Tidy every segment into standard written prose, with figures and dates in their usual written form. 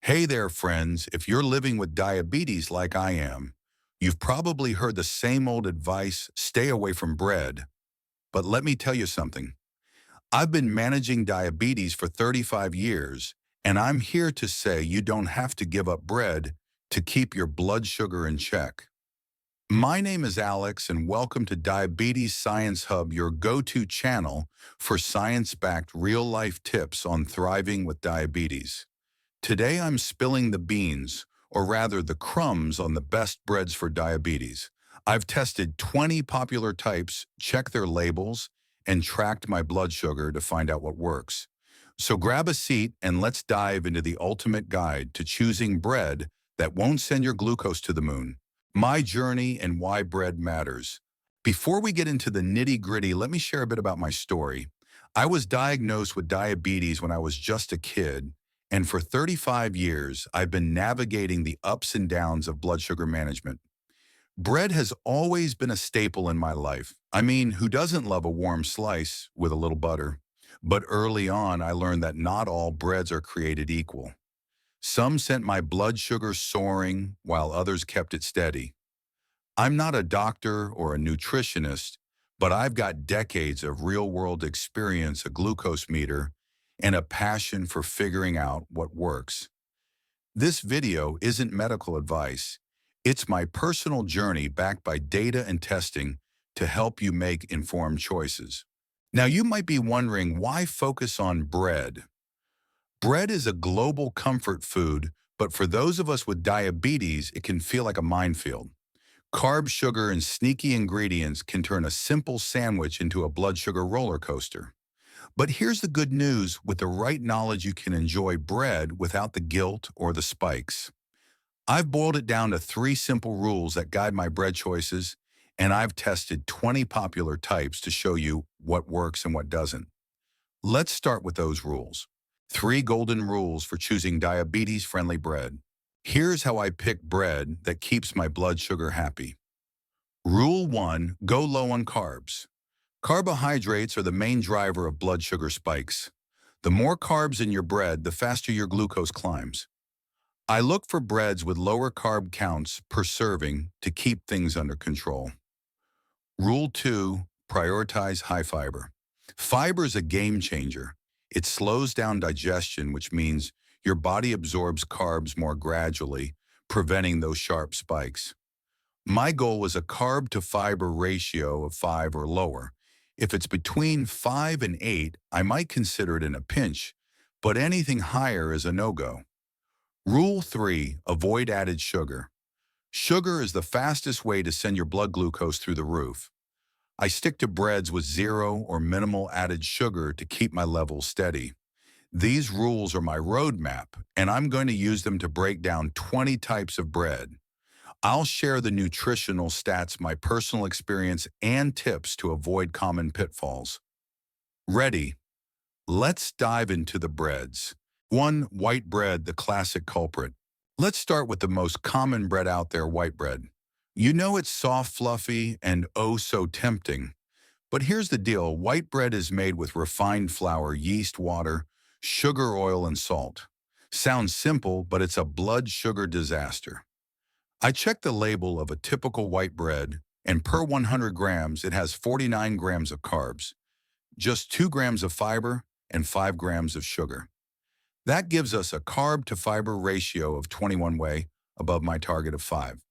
Hey there, friends. If you're living with diabetes like I am, you've probably heard the same old advice, stay away from bread. But let me tell you something. I've been managing diabetes for 35 years, and I'm here to say you don't have to give up bread to keep your blood sugar in check. My name is Alex, and welcome to Diabetes Science Hub, your go-to channel for science-backed real-life tips on thriving with diabetes. Today I'm spilling the beans, or rather the crumbs on the best breads for diabetes. I've tested 20 popular types, checked their labels, and tracked my blood sugar to find out what works. So grab a seat and let's dive into the ultimate guide to choosing bread that won't send your glucose to the moon. My journey and why bread matters. Before we get into the nitty-gritty, let me share a bit about my story. I was diagnosed with diabetes when I was just a kid, and for 35 years, I've been navigating the ups and downs of blood sugar management. Bread has always been a staple in my life. I mean, who doesn't love a warm slice with a little butter? But early on, I learned that not all breads are created equal. Some sent my blood sugar soaring, while others kept it steady. I'm not a doctor or a nutritionist, but I've got decades of real-world experience, a glucose meter, and a passion for figuring out what works. This video isn't medical advice. It's my personal journey backed by data and testing to help you make informed choices. Now, you might be wondering, why focus on bread? Bread is a global comfort food, but for those of us with diabetes, it can feel like a minefield. Carb, sugar, and sneaky ingredients can turn a simple sandwich into a blood sugar roller coaster. But here's the good news: with the right knowledge, you can enjoy bread without the guilt or the spikes. I've boiled it down to three simple rules that guide my bread choices, and I've tested 20 popular types to show you what works and what doesn't. Let's start with those rules. Three golden rules for choosing diabetes-friendly bread. Here's how I pick bread that keeps my blood sugar happy. Rule 1, go low on carbs. Carbohydrates are the main driver of blood sugar spikes. The more carbs in your bread, the faster your glucose climbs. I look for breads with lower carb counts per serving to keep things under control. Rule 2, prioritize high fiber. Fiber is a game changer. It slows down digestion, which means your body absorbs carbs more gradually, preventing those sharp spikes. My goal is a carb to fiber ratio of 5 or lower. If it's between 5 and 8, I might consider it in a pinch, but anything higher is a no-go. Rule 3, avoid added sugar. Sugar is the fastest way to send your blood glucose through the roof. I stick to breads with zero or minimal added sugar to keep my levels steady. These rules are my roadmap, and I'm going to use them to break down 20 types of bread. I'll share the nutritional stats, my personal experience, and tips to avoid common pitfalls. Ready? Let's dive into the breads. 1. White bread, the classic culprit. Let's start with the most common bread out there, white bread. You know it's soft, fluffy, and oh so tempting. But here's the deal: white bread is made with refined flour, yeast, water, sugar, oil, and salt. Sounds simple, but it's a blood sugar disaster. I checked the label of a typical white bread, and per 100 grams, it has 49 grams of carbs, just 2 grams of fiber, and 5 grams of sugar. That gives us a carb to fiber ratio of 21, way above my target of 5.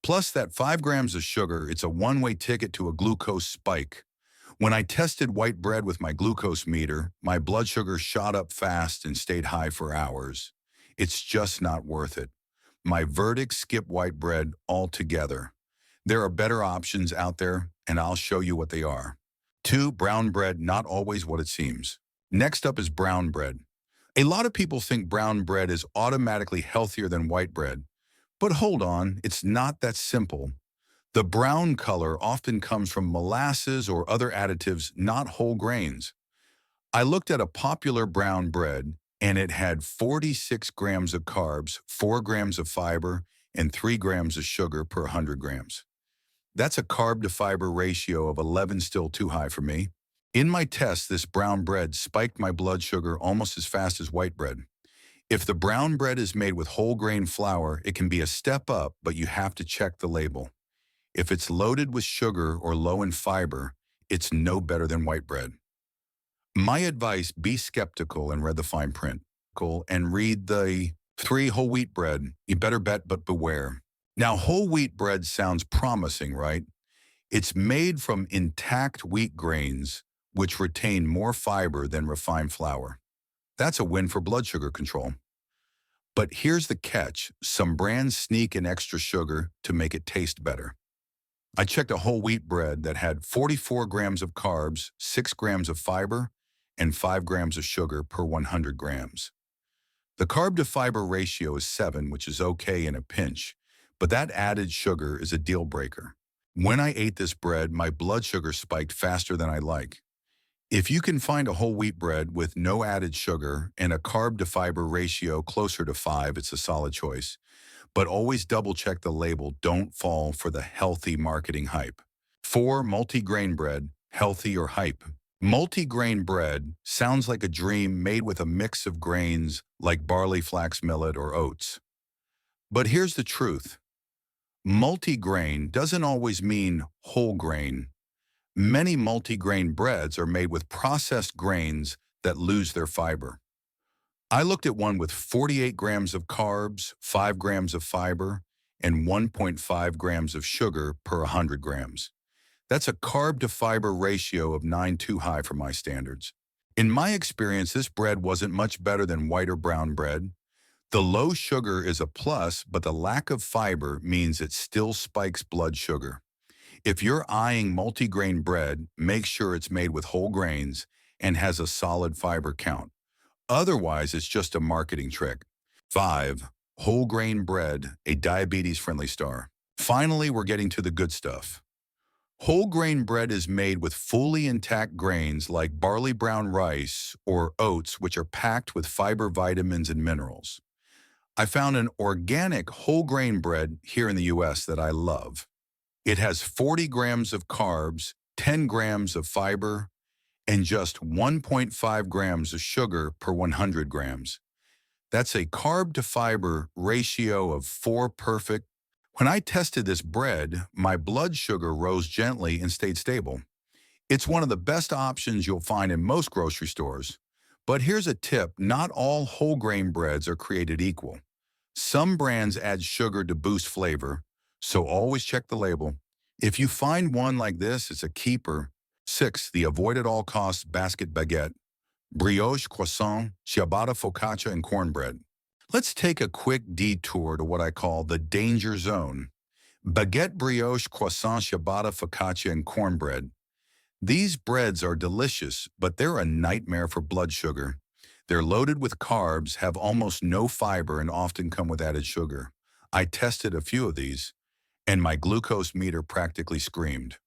Plus that 5 grams of sugar, it's a one-way ticket to a glucose spike. When I tested white bread with my glucose meter, my blood sugar shot up fast and stayed high for hours. It's just not worth it. My verdict: skip white bread altogether. There are better options out there, and I'll show you what they are. 2. Brown bread, not always what it seems. Next up is brown bread. A lot of people think brown bread is automatically healthier than white bread. But hold on, it's not that simple. The brown color often comes from molasses or other additives, not whole grains. I looked at a popular brown bread, and it had 46 grams of carbs, 4 grams of fiber, and 3 grams of sugar per 100 grams. That's a carb to fiber ratio of 11, still too high for me. In my test, this brown bread spiked my blood sugar almost as fast as white bread. If the brown bread is made with whole grain flour, it can be a step up, but you have to check the label. If it's loaded with sugar or low in fiber, it's no better than white bread. My advice, be skeptical and read the fine print. And read the 3 whole wheat bread. You better bet, but beware. Now, whole wheat bread sounds promising, right? It's made from intact wheat grains, which retain more fiber than refined flour. That's a win for blood sugar control. But here's the catch. Some brands sneak in extra sugar to make it taste better. I checked a whole wheat bread that had 44 grams of carbs, 6 grams of fiber, and 5 grams of sugar per 100 grams. The carb to fiber ratio is 7, which is okay in a pinch, but that added sugar is a deal breaker. When I ate this bread, my blood sugar spiked faster than I like. If you can find a whole wheat bread with no added sugar and a carb to fiber ratio closer to 5, it's a solid choice. But always double check the label. Don't fall for the healthy marketing hype. 4. Multi-grain bread, healthy or hype. Multi-grain bread sounds like a dream made with a mix of grains like barley, flax, millet, or oats. But here's the truth. Multi-grain doesn't always mean whole grain. Many multi-grain breads are made with processed grains that lose their fiber. I looked at one with 48 grams of carbs, 5 grams of fiber, and 1.5 grams of sugar per 100 grams. That's a carb to fiber ratio of 9, too high for my standards. In my experience, this bread wasn't much better than white or brown bread. The low sugar is a plus, but the lack of fiber means it still spikes blood sugar. If you're eyeing multigrain bread, make sure it's made with whole grains and has a solid fiber count. Otherwise, it's just a marketing trick. 5. Whole grain bread, a diabetes-friendly star. Finally, we're getting to the good stuff. Whole grain bread is made with fully intact grains like barley brown rice or oats, which are packed with fiber, vitamins, and minerals. I found an organic whole grain bread here in the US that I love. It has 40 grams of carbs, 10 grams of fiber, and just 1.5 grams of sugar per 100 grams. That's a carb to fiber ratio of 4 perfect. When I tested this bread, my blood sugar rose gently and stayed stable. It's one of the best options you'll find in most grocery stores. But here's a tip, not all whole grain breads are created equal. Some brands add sugar to boost flavor, so always check the label. If you find one like this, it's a keeper. 6. The avoid at all costs basket baguette, brioche, croissant, ciabatta, focaccia, and cornbread. Let's take a quick detour to what I call the danger zone. Baguette, brioche, croissant, ciabatta, focaccia, and cornbread. These breads are delicious, but they're a nightmare for blood sugar. They're loaded with carbs, have almost no fiber, and often come with added sugar. I tested a few of these, and my glucose meter practically screamed.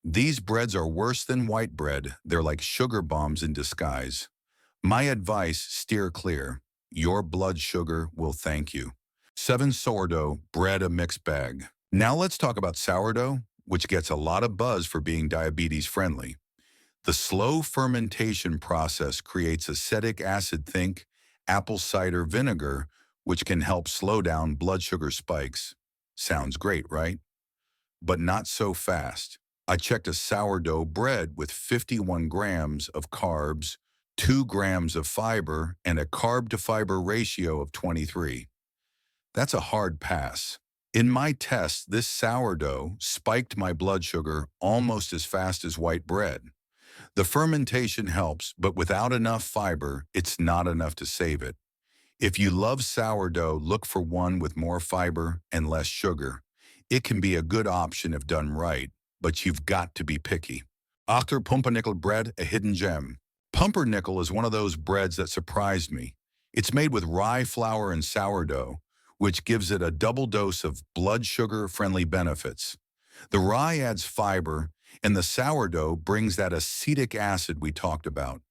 These breads are worse than white bread. They're like sugar bombs in disguise. My advice, steer clear. Your blood sugar will thank you. 7. Sourdough, bread, a mixed bag. Now let's talk about sourdough, which gets a lot of buzz for being diabetes friendly. The slow fermentation process creates acetic acid, think apple cider vinegar, which can help slow down blood sugar spikes. Sounds great, right? But not so fast. I checked a sourdough bread with 51 grams of carbs, 2 grams of fiber, and a carb to fiber ratio of 23. That's a hard pass. In my test, this sourdough spiked my blood sugar almost as fast as white bread. The fermentation helps, but without enough fiber, it's not enough to save it. If you love sourdough, look for one with more fiber and less sugar. It can be a good option if done right, but you've got to be picky. 8. Pumpernickel bread, a hidden gem. Pumpernickel is one of those breads that surprised me. It's made with rye flour and sourdough, which gives it a double dose of blood sugar-friendly benefits. The rye adds fiber, and the sourdough brings that acetic acid we talked about.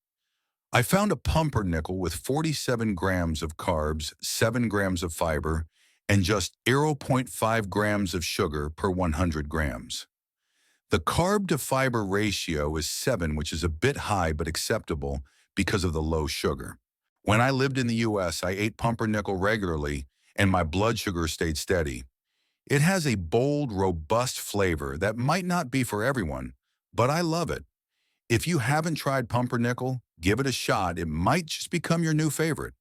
I found a pumpernickel with 47 grams of carbs, 7 grams of fiber, and just 0.5 grams of sugar per 100 grams. The carb to fiber ratio is 7, which is a bit high but acceptable because of the low sugar. When I lived in the US, I ate pumpernickel regularly and my blood sugar stayed steady. It has a bold, robust flavor that might not be for everyone, but I love it. If you haven't tried pumpernickel, give it a shot. It might just become your new favorite.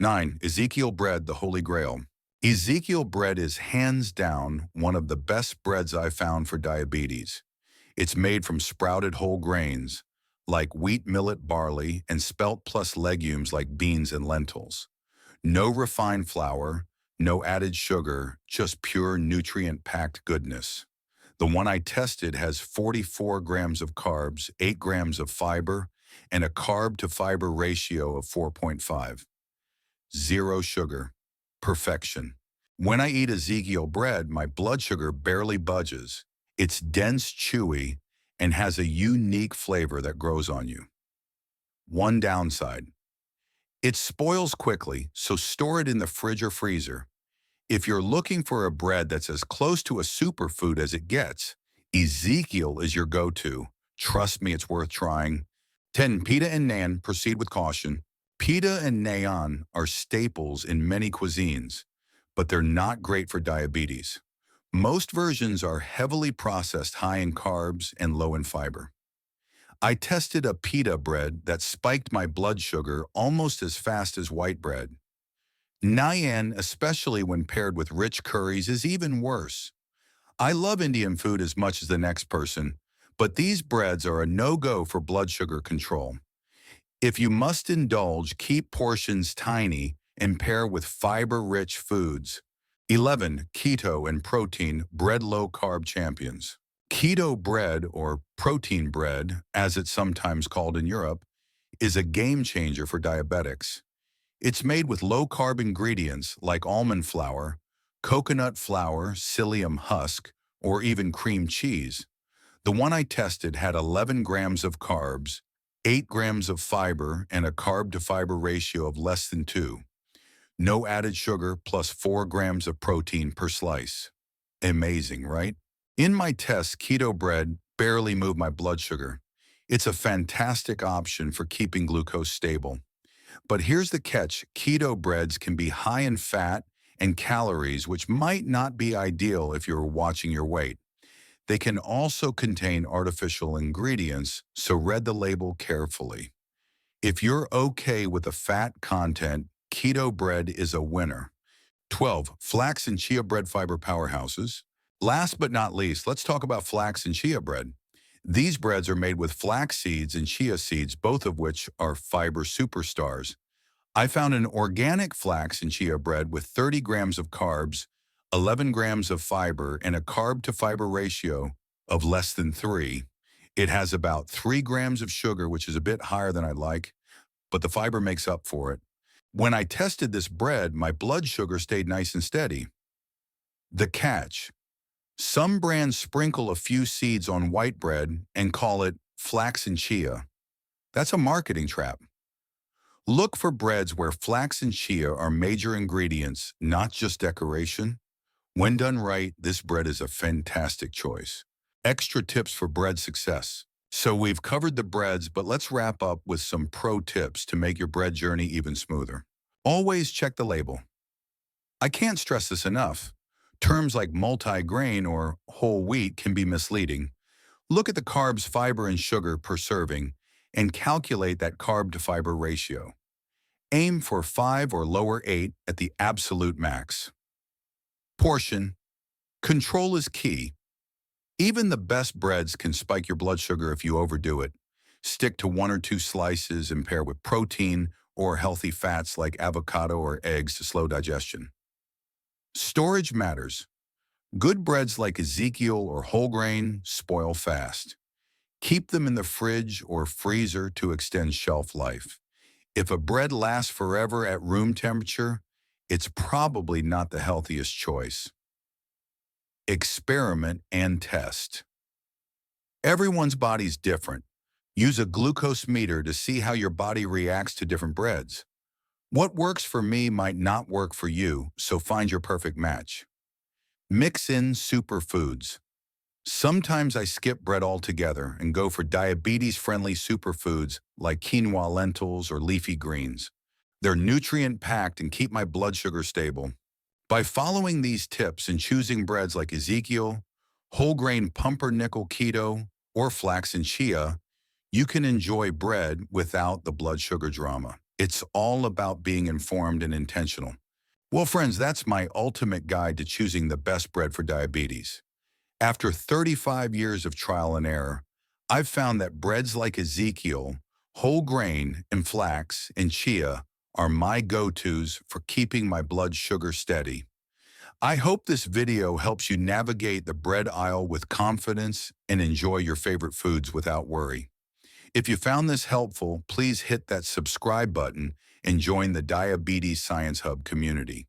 9. Ezekiel bread, the Holy Grail. Ezekiel bread is hands down one of the best breads I've found for diabetes. It's made from sprouted whole grains, like wheat, millet, barley, and spelt plus legumes like beans and lentils. No refined flour, no added sugar, just pure nutrient-packed goodness. The one I tested has 44 grams of carbs, 8 grams of fiber, and a carb-to-fiber ratio of 4.5. Zero sugar. Perfection. When I eat Ezekiel bread, my blood sugar barely budges. It's dense, chewy, and has a unique flavor that grows on you. One downside. It spoils quickly, so store it in the fridge or freezer. If you're looking for a bread that's as close to a superfood as it gets, Ezekiel is your go-to. Trust me, it's worth trying. 10. Pita and naan, proceed with caution. Pita and naan are staples in many cuisines, but they're not great for diabetes. Most versions are heavily processed, high in carbs and low in fiber. I tested a pita bread that spiked my blood sugar almost as fast as white bread. Naan, especially when paired with rich curries, is even worse. I love Indian food as much as the next person, but these breads are a no-go for blood sugar control. If you must indulge, keep portions tiny and pair with fiber-rich foods. 11. Keto and protein bread low-carb champions. Keto bread, or protein bread, as it's sometimes called in Europe, is a game changer for diabetics. It's made with low-carb ingredients like almond flour, coconut flour, psyllium husk, or even cream cheese. The one I tested had 11 grams of carbs, 8 grams of fiber, and a carb-to-fiber ratio of less than 2. No added sugar plus 4 grams of protein per slice. Amazing, right? In my test, keto bread barely moved my blood sugar. It's a fantastic option for keeping glucose stable. But here's the catch. Keto breads can be high in fat and calories, which might not be ideal if you're watching your weight. They can also contain artificial ingredients, so read the label carefully. If you're okay with the fat content, keto bread is a winner. 12. Flax and chia bread fiber powerhouses. Last but not least, let's talk about flax and chia bread. These breads are made with flax seeds and chia seeds, both of which are fiber superstars. I found an organic flax and chia bread with 30 grams of carbs, 11 grams of fiber, and a carb-to-fiber ratio of less than 3. It has about 3 grams of sugar, which is a bit higher than I'd like, but the fiber makes up for it. When I tested this bread, my blood sugar stayed nice and steady. The catch. Some brands sprinkle a few seeds on white bread and call it flax and chia. That's a marketing trap. Look for breads where flax and chia are major ingredients, not just decoration. When done right, this bread is a fantastic choice. Extra tips for bread success. So we've covered the breads, but let's wrap up with some pro tips to make your bread journey even smoother. Always check the label. I can't stress this enough. Terms like multi-grain or whole wheat can be misleading. Look at the carbs, fiber, and sugar per serving and calculate that carb-to-fiber ratio. Aim for 5 or lower 8 at the absolute max. Portion. Control is key. Even the best breads can spike your blood sugar if you overdo it. Stick to 1 or 2 slices and pair with protein or healthy fats like avocado or eggs to slow digestion. Storage matters. Good breads like Ezekiel or whole grain spoil fast. Keep them in the fridge or freezer to extend shelf life. If a bread lasts forever at room temperature, it's probably not the healthiest choice. Experiment and test. Everyone's body's different. Use a glucose meter to see how your body reacts to different breads. What works for me might not work for you, so find your perfect match. Mix in superfoods. Sometimes I skip bread altogether and go for diabetes-friendly superfoods like quinoa, lentils, or leafy greens. They're nutrient-packed and keep my blood sugar stable. By following these tips and choosing breads like Ezekiel, whole grain pumpernickel keto, or flax and chia, you can enjoy bread without the blood sugar drama. It's all about being informed and intentional. Well, friends, that's my ultimate guide to choosing the best bread for diabetes. After 35 years of trial and error, I've found that breads like Ezekiel, whole grain, and flax and chia are my go-tos for keeping my blood sugar steady. I hope this video helps you navigate the bread aisle with confidence and enjoy your favorite foods without worry. If you found this helpful, please hit that subscribe button and join the Diabetes Science Hub community.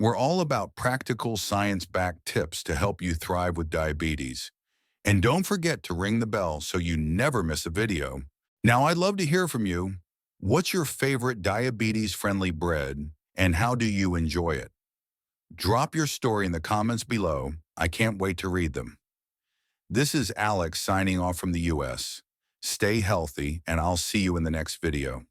We're all about practical science-backed tips to help you thrive with diabetes. And don't forget to ring the bell so you never miss a video. Now, I'd love to hear from you. What's your favorite diabetes-friendly bread, and how do you enjoy it? Drop your story in the comments below. I can't wait to read them. This is Alex signing off from the US. Stay healthy, and I'll see you in the next video.